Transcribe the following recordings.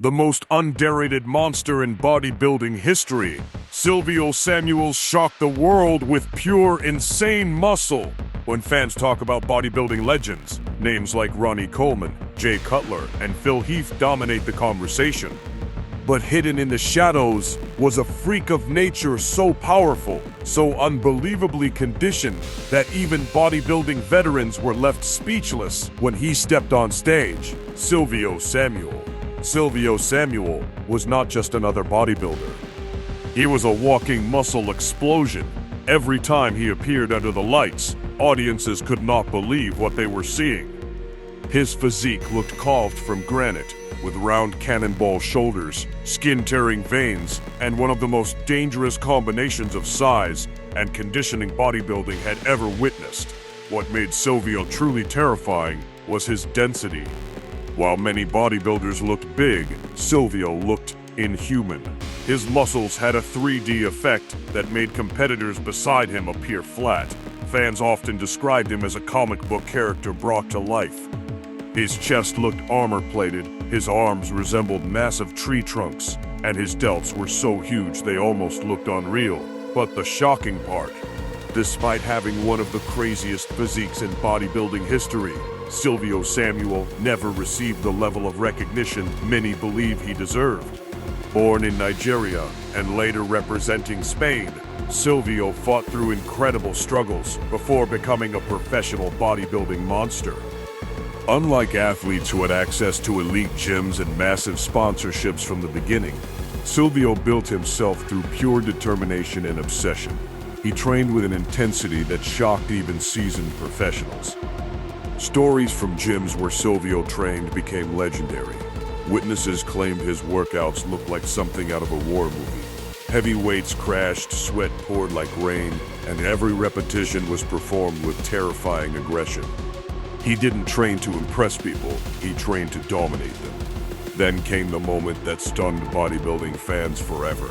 The most underrated monster in bodybuilding history, Silvio Samuel shocked the world with pure, insane muscle. When fans talk about bodybuilding legends, names like Ronnie Coleman, Jay Cutler, and Phil Heath dominate the conversation. But hidden in the shadows was a freak of nature so powerful, so unbelievably conditioned, that even bodybuilding veterans were left speechless when he stepped on stage. Silvio Samuel. Silvio Samuel was not just another bodybuilder. He was a walking muscle explosion. Every time he appeared under the lights, audiences could not believe what they were seeing. His physique looked carved from granite, with round cannonball shoulders, skin-tearing veins, and one of the most dangerous combinations of size and conditioning bodybuilding had ever witnessed. What made Silvio truly terrifying was his density. While many bodybuilders looked big, Silvio looked inhuman. His muscles had a 3D effect that made competitors beside him appear flat. Fans often described him as a comic book character brought to life. His chest looked armor-plated, his arms resembled massive tree trunks, and his delts were so huge they almost looked unreal. But the shocking part, despite having one of the craziest physiques in bodybuilding history, Silvio Samuel never received the level of recognition many believe he deserved. Born in Nigeria and later representing Spain, Silvio fought through incredible struggles before becoming a professional bodybuilding monster. Unlike athletes who had access to elite gyms and massive sponsorships from the beginning, Silvio built himself through pure determination and obsession. He trained with an intensity that shocked even seasoned professionals. Stories from gyms where Silvio trained became legendary. Witnesses claimed his workouts looked like something out of a war movie. Heavy weights crashed, sweat poured like rain, and every repetition was performed with terrifying aggression. He didn't train to impress people, he trained to dominate them. Then came the moment that stunned bodybuilding fans forever.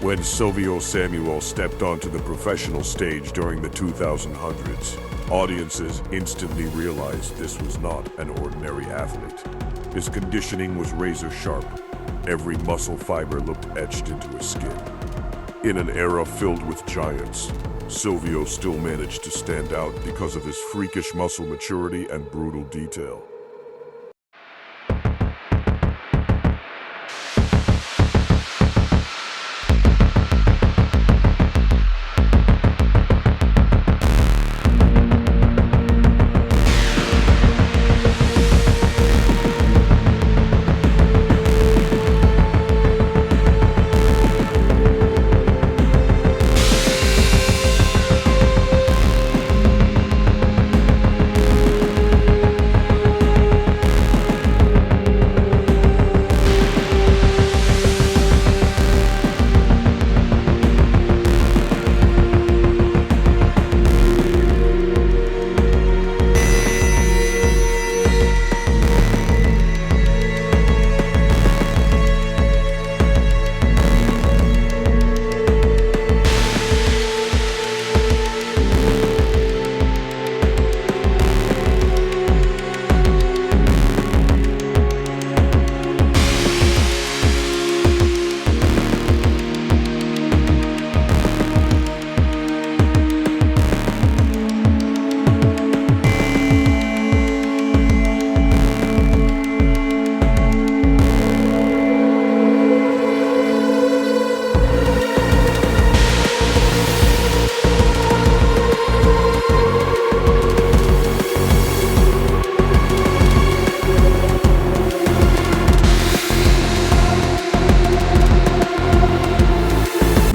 When Silvio Samuel stepped onto the professional stage during the 2000s, audiences instantly realized this was not an ordinary athlete. His conditioning was razor sharp. Every muscle fiber looked etched into his skin. In an era filled with giants, Silvio still managed to stand out because of his freakish muscle maturity and brutal detail.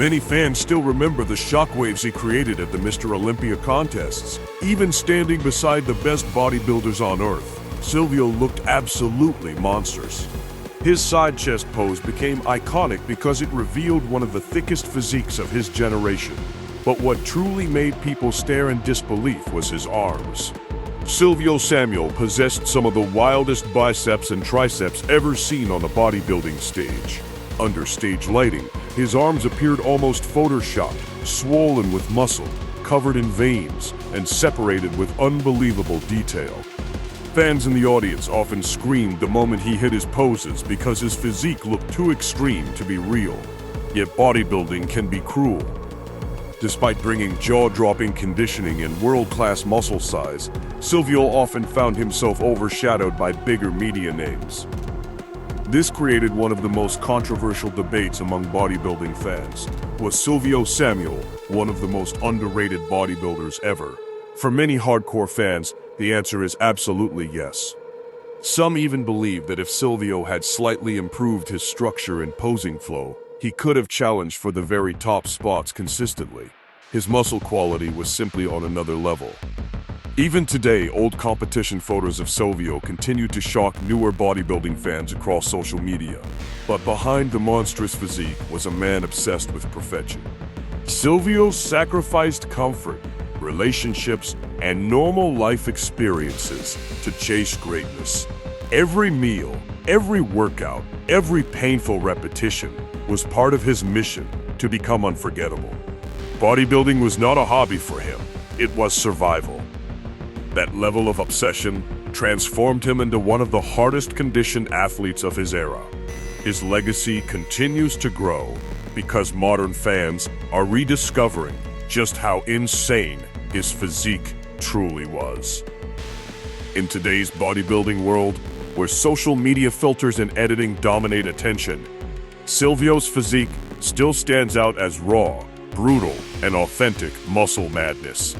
Many fans still remember the shockwaves he created at the MrOlympia contests. Even standing beside the best bodybuilders on earth, Silvio looked absolutely monstrous. His side chest pose became iconic because it revealed one of the thickest physiques of his generation. But what truly made people stare in disbelief was his arms. Silvio Samuel possessed some of the wildest biceps and triceps ever seen on a bodybuilding stage. Under stage lighting, his arms appeared almost photoshopped, swollen with muscle, covered in veins, and separated with unbelievable detail. Fans in the audience often screamed the moment he hit his poses because his physique looked too extreme to be real. Yet bodybuilding can be cruel. Despite bringing jaw-dropping conditioning and world-class muscle size, Silvio often found himself overshadowed by bigger media names. This created one of the most controversial debates among bodybuilding fans. Was Silvio Samuel one of the most underrated bodybuilders ever? For many hardcore fans, the answer is absolutely yes. Some even believe that if Silvio had slightly improved his structure and posing flow, he could have challenged for the very top spots consistently. His muscle quality was simply on another level. Even today, old competition photos of Silvio continue to shock newer bodybuilding fans across social media. But behind the monstrous physique was a man obsessed with perfection. Silvio sacrificed comfort, relationships, and normal life experiences to chase greatness. Every meal, every workout, every painful repetition was part of his mission to become unforgettable. Bodybuilding was not a hobby for him, it was survival. That level of obsession transformed him into one of the hardest conditioned athletes of his era. His legacy continues to grow because modern fans are rediscovering just how insane his physique truly was. In today's bodybuilding world, where social media filters and editing dominate attention, Silvio's physique still stands out as raw, brutal, and authentic muscle madness.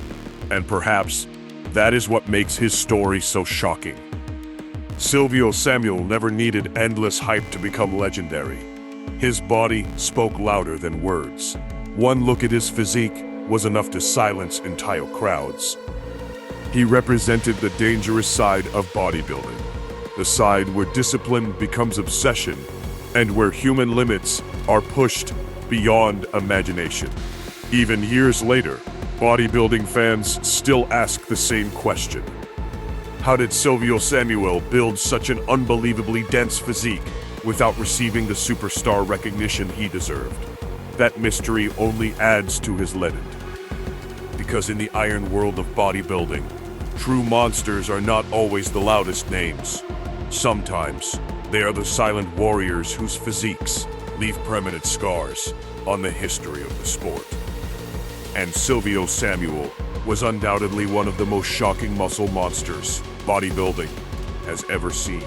And perhaps that is what makes his story so shocking. Silvio Samuel never needed endless hype to become legendary. His body spoke louder than words. One look at his physique was enough to silence entire crowds. He represented the dangerous side of bodybuilding, the side where discipline becomes obsession and where human limits are pushed beyond imagination. Even years later, bodybuilding fans still ask the same question. How did Silvio Samuel build such an unbelievably dense physique without receiving the superstar recognition he deserved? That mystery only adds to his legend. Because in the iron world of bodybuilding, true monsters are not always the loudest names. Sometimes, they are the silent warriors whose physiques leave permanent scars on the history of the sport. And Silvio Samuel was undoubtedly one of the most shocking muscle monsters bodybuilding has ever seen.